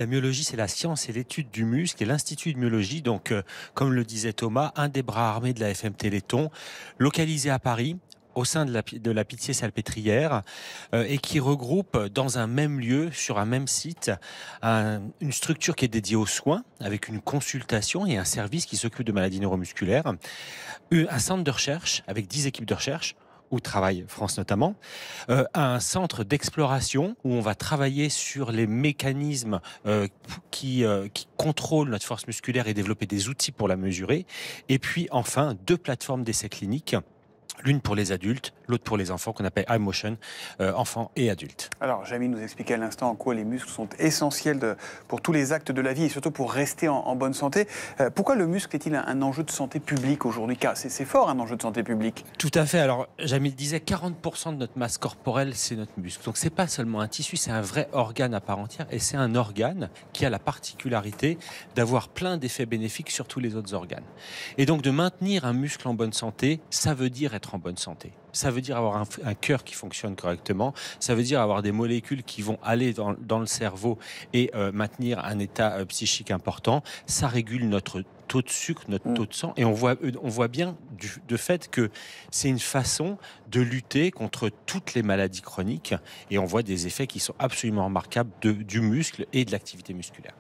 La myologie, c'est la science et l'étude du muscle et l'Institut de myologie, donc comme le disait Thomas, un des bras armés de la FM Téléthon, localisé à Paris, au sein de la Pitié-Salpêtrière, et qui regroupe dans un même lieu, sur un même site, une structure qui est dédiée aux soins, avec une consultation et un service qui s'occupe de maladies neuromusculaires, un centre de recherche avec 10 équipes de recherche, où travaille France notamment, un centre d'exploration où on va travailler sur les mécanismes qui contrôlent notre force musculaire et développer des outils pour la mesurer. Et puis enfin, deux plateformes d'essais cliniques, l'une pour les adultes, l'autre pour les enfants, qu'on appelle iMotion, enfants et adultes. Alors, Jamie nous expliquait à l'instant en quoi les muscles sont essentiels pour tous les actes de la vie et surtout pour rester en bonne santé. Pourquoi le muscle est-il un enjeu de santé publique aujourd'hui? Car c'est fort un enjeu de santé publique. Tout à fait. Alors, Jamil disait 40% de notre masse corporelle, c'est notre muscle. Donc, c'est pas seulement un tissu, c'est un vrai organe à part entière. Et c'est un organe qui a la particularité d'avoir plein d'effets bénéfiques sur tous les autres organes. Et donc, de maintenir un muscle en bonne santé, ça veut dire être en bonne santé. Ça veut dire avoir un cœur qui fonctionne correctement. Ça veut dire avoir des molécules qui vont aller dans le cerveau et maintenir un état psychique important. Ça régule notre taux de sucre, notre taux de sang. Et on voit bien de fait que c'est une façon de lutter contre toutes les maladies chroniques. Et on voit des effets qui sont absolument remarquables du muscle et de l'activité musculaire.